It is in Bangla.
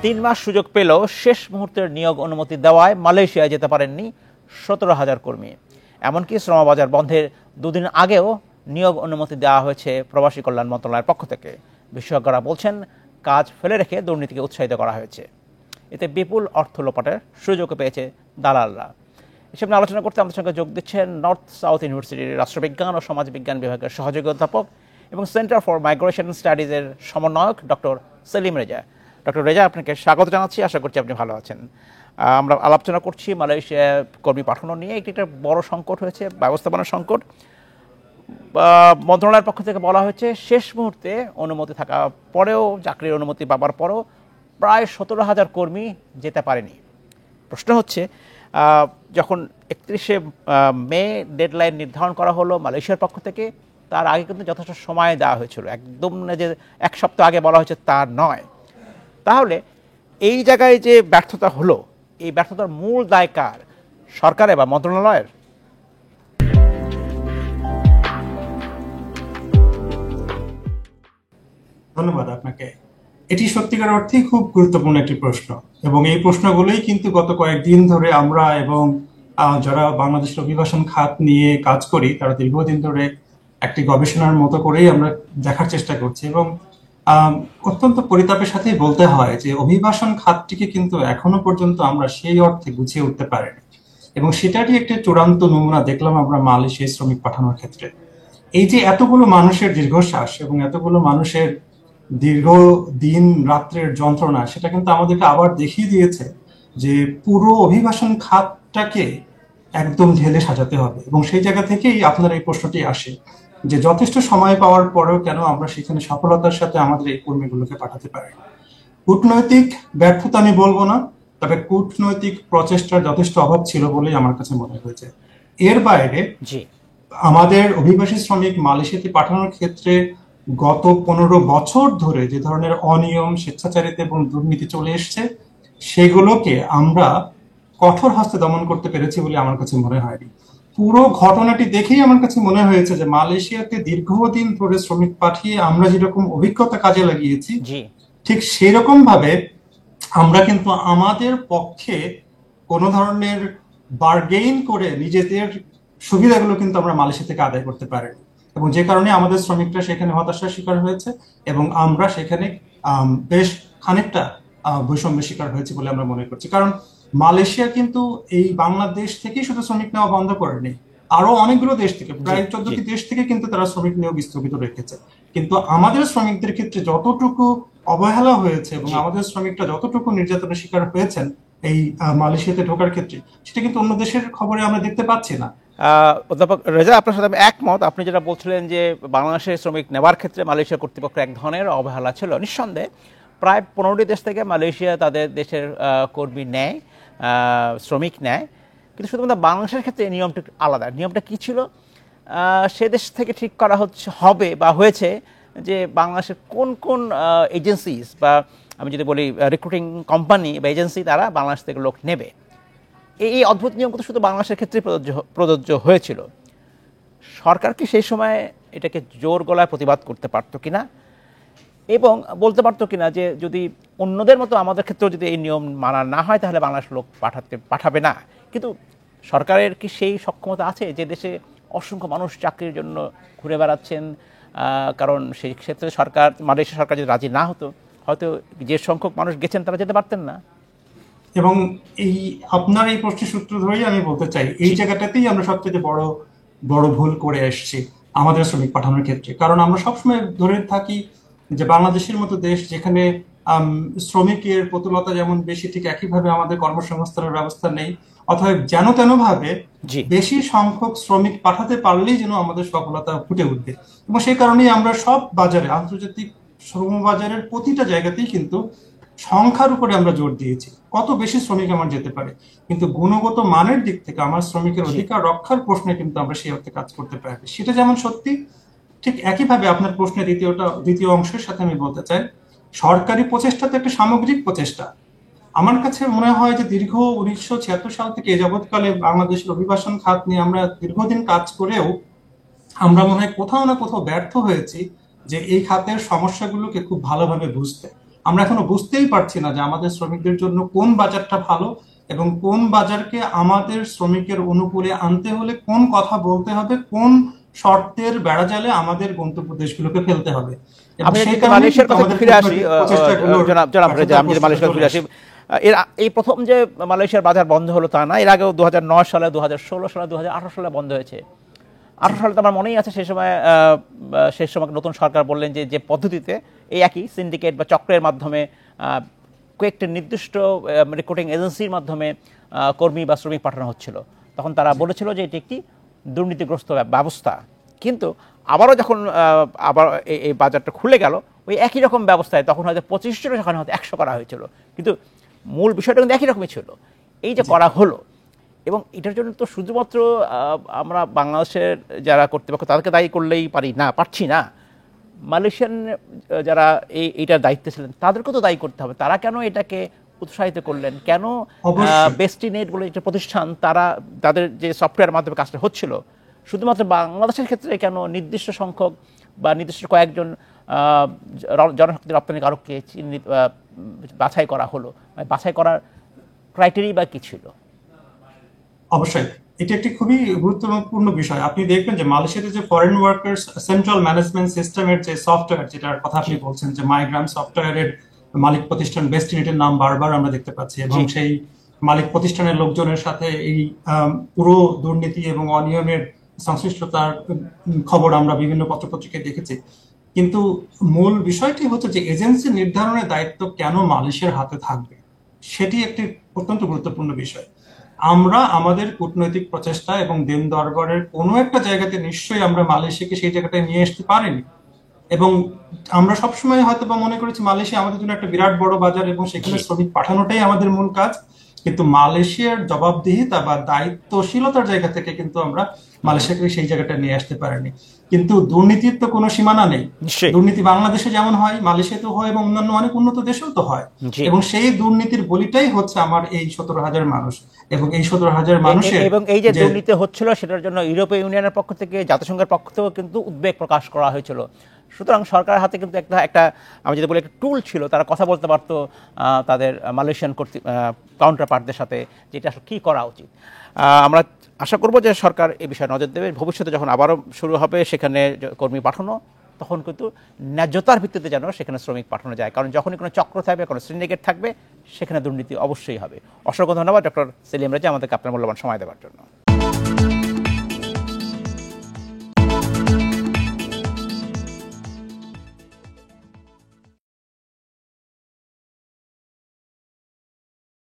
3 মাস সুযোগ পেলেও শেষ মুহূর্তের নিয়োগ অনুমতি দেওয়ায় মালয়েশিয়ায় যেতে পারেননি 17,000 কর্মী। এমনকি শ্রমবাজার বন্ধের 2 দিন আগেও নিয়োগ অনুমতি দেওয়া হয়েছে প্রবাসী কল্যাণ মন্ত্রণালয়ের পক্ষ থেকে। বিশেষজ্ঞরা বলছেন, কাজ ফেলে রেখে দুর্নীতিকে উৎসাহিত করা হয়েছে। এতে বিপুল অর্থ লোপাটের সুযোগও পেয়েছে দালালরা। এসব নিয়ে আলোচনা করতে আমাদের সঙ্গে যোগ দিচ্ছেন নর্থ সাউথ ইউনিভার্সিটির রাষ্ট্রবিজ্ঞান ও সমাজবিজ্ঞান বিভাগের সহযোগী অধ্যাপক এবং সেন্টার ফর মাইগ্রেশন স্টাডিজের সমন্বয়ক ডক্টর সেলিম রেজা। ডক্টর রেজা, আপনাকে স্বাগত জানাচ্ছি। আশা করছি আপনি ভালো আছেন। আমরা আলোচনা করছি মালয়েশিয়া কর্মী পাঠানো নিয়ে। একটা বড় সংকট হয়েছে, ব্যবস্থাপনার সংকট। মন্ত্রণালয়ের পক্ষ থেকে বলা হয়েছে, শেষ মুহূর্তে অনুমতি থাকা পরেও, চাকরির অনুমতি পাবার পরেও প্রায় 17,000 কর্মী যেতে পারেনি। প্রশ্ন হচ্ছে, যখন 31শে মে ডেডলাইন নির্ধারণ করা হলো মালয়েশিয়ার পক্ষ থেকে, তার আগে কিন্তু যথেষ্ট সময় দেওয়া হয়েছিল। একদম যে 1 সপ্তাহ আগে বলা হয়েছে তা নয়। তাহলে এই জায়গায় যে ব্যর্থতা হলো, এই ব্যর্থতার মূল দায় কার? সরকারের বা মন্ত্রণালয়ের? ধন্যবাদ আপনাকে। এটি সত্যিকার অর্থেই খুব গুরুত্বপূর্ণ একটি প্রশ্ন, এবং এই প্রশ্নগুলোই কিন্তু গত কয়েকদিন ধরে আমরা এবং যারা বাংলাদেশের অভিবাসন খাত নিয়ে কাজ করি তারা দীর্ঘদিন ধরে একটি গবেষণার মতো করেই আমরা দেখার চেষ্টা করছি। এবং অত্যন্ত পরিতাপের সাথেই বলতে হয় যে অভিবাসন খাতটিকে কিন্তু এখনো পর্যন্ত আমরা সেই অর্থে গুছিয়ে উঠতে পারিনি, এবং সেটারই একটি চূড়ান্ত নমুনা দেখলাম আমরা মালয়েশিয়ায় শ্রমিক পাঠানোর ক্ষেত্রে। এই যে এতগুলো মানুষের দীর্ঘশ্বাস এবং এতগুলো মানুষের দীর্ঘ দিন রাত্রের যন্ত্রণা, সেটা কিন্তু আমাদেরকে আবার দেখিয়ে দিয়েছে যে পুরো অভিবাসন খাতটাকে একদম ঢেলে সাজাতে হবে। এবং সেই জায়গা থেকেই আপনার এই প্রশ্নটি আসে যে যথেষ্ট সময় পাওয়ার পরেও কেন আমরা সেখানে সফলতার সাথে আমাদের এই কর্মীগুলোকে পাঠাতে পারি। কূটনৈতিক ব্যর্থতা আমি বলবো না, তবে কূটনৈতিক প্রচেষ্টার যথেষ্ট অভাব ছিল বলেই আমার কাছে মনে হয়েছে। এর বাইরে আমাদের অভিবাসী শ্রমিক মালয়েশিয়াতে পাঠানোর ক্ষেত্রে গত 15 বছর ধরে যে ধরনের অনিয়ম, স্বেচ্ছাচারিতা এবং দুর্নীতি চলে এসছে, সেগুলোকে আমরা কঠোর হস্তে দমন করতে পেরেছি বলে আমার কাছে মনে হয়নি। পুরো ঘটনাটি দেখেই আমার কাছে মনে হয়েছে যে মালয়েশিয়াতে দীর্ঘদিন ধরে শ্রমিক পাঠিয়ে আমরা যেরকম অভিজ্ঞতা কাজে লাগিয়েছি, ঠিক সেরকম ভাবে আমরা কিন্তু আমাদের পক্ষে কোনো ধরনের বার্গেইন করে নিজেদের সুবিধাগুলো কিন্তু আমরা মালয়েশিয়া থেকে আদায় করতে পারিনি, এবং যে কারণে আমাদের শ্রমিকরা সেখানে হতাশার শিকার হয়েছে এবং আমরা সেখানে বেশ খানিকটা বৈষম্যের শিকার হয়েছে বলে আমরা মনে করছি। কারণ মালয়েশিয়া কিন্তু এই বাংলাদেশ থেকেই শুধু শ্রমিক নেওয়া বন্ধ করেনি, আরো অনেকগুলো দেশ থেকে, প্রায় 14টি দেশ থেকে কিন্তু তারা শ্রমিক নিয়োগ স্থগিত রেখেছে। কিন্তু আমাদের শ্রমিকদের ক্ষেত্রে যতটুকু অবহেলা হয়েছে এবং আমাদের শ্রমিকরা যতটুকু নির্যাতনের শিকার হয়েছেন এই মালয়েশিয়াতে ঢোকার ক্ষেত্রে, সেটা কিন্তু অন্য দেশের খবরে আমরা দেখতে পাচ্ছি না। অধ্যাপক রেজা, আপনার সাথে আমি একমত। আপনি যেটা বলছিলেন যে বাংলাদেশের শ্রমিক নেওয়ার ক্ষেত্রে মালয়েশিয়া কর্তৃপক্ষের এক ধরনের অবহেলা ছিল। নিঃসন্দেহে প্রায় 15টি দেশ থেকে মালয়েশিয়া তাদের দেশের কর্মী নেয়, শ্রমিক নেয়, কিন্তু শুধুমাত্র বাংলাদেশের ক্ষেত্রে এই নিয়মটা আলাদা। নিয়মটা কি ছিল? সে দেশ থেকে ঠিক করা হয়েছে যে বাংলাদেশের কোন কোন এজেন্সিস বা আমি যদি বলি রিক্রুটিং কোম্পানি বা এজেন্সি তারা বাংলাদেশ থেকে লোক নেবে। এই অদ্ভুত নিয়ম কিন্তু শুধু বাংলাদেশের ক্ষেত্রে প্রযোজ্য হয়েছিল। সরকার কি সেই সময় এটাকে জোর গলায় প্রতিবাদ করতে পারতো কিনা, এবং বলতে পারতো কিনা যে যদি অন্যদের মতো আমাদের ক্ষেত্রেও যদি এই নিয়ম মানা না হয় তাহলে বাংলাদেশ লোক পাঠাবে না? কিন্তু সরকারের কি সেই সক্ষমতা আছে যে দেশে অসংখ্য মানুষ চাকরির জন্য ঘুরে বেড়াচ্ছেন? কারণ সেই ক্ষেত্রে মালয়েশিয়া সরকার যদি রাজি না হতো, হয়তো যে সংখ্যক মানুষ গেছেন তারা যেতে পারতেন না। এবং এই আপনার এই প্রশ্নের সূত্র ধরেই আমি বলতে চাই, এই জায়গাটাতেই আমরা সবচেয়ে বড় ভুল করে এসেছি আমাদের শ্রমিক পাঠানোর ক্ষেত্রে। কারণ আমরা সবসময় ধরে থাকি যে বাংলাদেশের মতো দেশ, যেখানে শ্রমিকের প্রতুলতা যেমন বেশি, ঠিক একইভাবে আমাদের কর্মসংস্থানের ব্যবস্থা নেই। অতএব যেন তেন ভাবে বেশি সংখ্যক শ্রমিক পাঠাতে পারলেই যেন আমাদের সফলতা ফুটে উঠবে, এবং সেই কারণেই আমরা সব বাজারে, আন্তর্জাতিক শ্রম বাজারের প্রতিটা জায়গাতেই কিন্তু সংখ্যার উপরে আমরা জোর দিয়েছি, কত বেশি শ্রমিক আমার যেতে পারে। কিন্তু গুণগত মানের দিক থেকে আমার শ্রমিকের অধিকার রক্ষার প্রশ্নে কিন্তু আমরা সেই অর্থে কাজ করতে পারি। সেটা যেমন সত্যি, ঠিক একইভাবে আপনার প্রশ্নের দ্বিতীয় অংশের সাথে আমি বলতে চাই, সরকারি প্রচেষ্টা তো একটা সামগ্রিক প্রচেষ্টা। আমার কাছে মনে হয় যে দীর্ঘ 1976 সাল থেকে এ যাবৎকালে বাংলাদেশের অভিবাসন খাত নিয়ে আমরা দীর্ঘদিন কাজ করেও আমরা মনে হয় কোথাও না কোথাও ব্যর্থ হয়েছি যে এই খাতের সমস্যাগুলোকে খুব ভালোভাবে বুঝতে। আমরা এখনো বুঝতেই পারছি না যে আমাদের শ্রমিকদের জন্য কোন বাজারটা ভালো এবং কোন বাজারকে আমাদের শ্রমিকের অনুকূলে আনতে হলে কোন কথা বলতে হবে, কোন শর্তের বেড়াজালে আমাদের গন্তব্য দেশগুলোকে ফেলতে হবে। এবং আমি সেই যদি কারণে মালয়েশিয়ার কিন্তু কথা আমাদের ফিরে আসি, কূটনৈতিক প্রচেষ্টাগুলোর জনাব কাছে রেজা, আমি যদি মালয়েশিয়ার ফিরে আসি, এই প্রথম যে মালয়েশিয়ার বাজার বন্ধ হলো তা না, এর আগেও 2009 সালে, 2016 সালে, 2018 সালে বন্ধ হয়েছে। 18 সালে তো আমার মনেই আছে, সেই সময় নতুন সরকার বললেন যে যে পদ্ধতিতে এই একই সিন্ডিকেট বা চক্রের মাধ্যমে কয়েকটি নির্দিষ্ট রিক্রুটিং এজেন্সির মাধ্যমে কর্মী বা শ্রমিক পাঠানো হচ্ছিল, তখন তারা বলেছিল যে এটি একটি দুর্নীতিগ্রস্ত ব্যবস্থা। কিন্তু আবারও যখন আবার এই বাজারটা খুলে গেল, ওই একই রকম ব্যবস্থায় তখন হয়তো 25 জন, সেখানে হয়তো 100 করা হয়েছিল, কিন্তু মূল বিষয়টা কিন্তু একই রকমই ছিল। এই যে করা হলো, এবং এটার জন্য তো শুধুমাত্র আমরা বাংলাদেশের যারা কর্তৃপক্ষ তাদেরকে দায়ী করলেই পারছি না, মালয়েশিয়ান যারা এইটার দায়িত্বে ছিলেন তাদেরকেও তো দায়ী করতে হবে। তারা কেন এটাকে উৎসাহিত করলেন? কেন অবশ্যই বেস্টিনেট বলে একটা প্রতিষ্ঠান, তাদের যে সফটওয়্যার মাধ্যমে কাজটা হচ্ছিল, শুধুমাত্র বাংলাদেশের ক্ষেত্রে কেন নির্দিষ্ট সংখ্যক বা নির্দিষ্ট কয়েকজন জনশক্তি রপ্তানিকারককে বাছাই করা হলো? বাছাই করার ক্রাইটেরিয়া বা কি ছিল? অবশ্যই এটা একটি খুবই গুরুত্বপূর্ণ বিষয়। আপনি দেখবেন যে মালয়েশিয়াতে যে ফরেন ওয়ার্কার্স সেন্ট্রাল ম্যানেজমেন্ট সিস্টেমের যে সফটওয়্যার, যেটার কথা আপনি বলছেন, যে মাইগ্রাম সফটওয়্যারের মালিক প্রতিষ্ঠান বেস্টিনেটের নাম বারবার আমরা দেখতে পাচ্ছি, এবং সেই মালিক প্রতিষ্ঠানের লোকজনের সাথে এই পুরো দুর্নীতি এবং অনিয়মের সংশ্লিষ্টতার খবর আমরা বিভিন্ন পত্রপত্রিকায় দেখেছি। কিন্তু মূল বিষয়টি হচ্ছে যে এজেন্সি নির্ধারণের দায়িত্ব কেন মালয়েশিয়ার হাতে থাকবে, সেটি একটি অত্যন্ত গুরুত্বপূর্ণ বিষয়। আমরা আমাদের কূটনৈতিক প্রচেষ্টা এবং দিন দরবারের কোনো একটা জায়গাতে নিশ্চয়ই আমরা মালয়েশিয়াকে সেই জায়গাটায় নিয়ে আসতে পারিনি। এবং আমরা সবসময় হয়তো বা মনে করেছি মালয়েশিয়া আমাদের জন্য একটা বিরাট বড় বাজার এবং সেখানে শ্রমিক পাঠানোটাই আমাদের মূল কাজ। কিন্তু মালয়েশিয়ার জবাবদিহিতা বা দায়িত্বশীলতার জায়গা থেকে কিন্তু আমরা মালয়েশিয়াকে সেই জায়গাটা নিয়ে আসতে পারিনি। কিন্তু দুর্নীতির তো কোনো সীমানা নেই। দুর্নীতি বাংলাদেশে যেমন হয়, মালয়েশিয়াতেও হয়, এবং অন্যান্য অনেক উন্নত দেশেও তো হয়। এবং সেই দুর্নীতির বলিটাই হচ্ছে আমার এই 17,000 মানুষ, এবং এই 17,000 মানুষের, এবং এই যে দুর্নীতি হচ্ছিল সেটার জন্য ইউরোপীয় ইউনিয়নের পক্ষ থেকে, জাতিসংঘের পক্ষ থেকেও কিন্তু উদ্বেগ প্রকাশ করা হয়েছিল। সুতরাং সরকারের হাতে কিন্তু একটা আমি যদি বলি একটা টুল ছিল, তারা কথা বলতে পারতো তাদের মালয়েশিয়ান কাউন্টার পার্টদের সাথে, যেটা আসলে কী করা উচিত। আমরা আশা করব যে সরকার এই বিষয়ে নজর দেবে। ভবিষ্যতে যখন আবারও শুরু হবে সেখানে কর্মী পাঠানো, তখন কিন্তু ন্যায্যতার ভিত্তিতে যেন সেখানে শ্রমিক পাঠানো যায়। কারণ যখনই কোনো চক্র থাকবে, কোনো সিন্ডিকেট থাকবে, সেখানে দুর্নীতি অবশ্যই হবে। অসংখ্য ধন্যবাদ ডক্টর সেলিম রেজা আমাদেরকে আপনার মূল্যবান সময় দেওয়ার জন্য।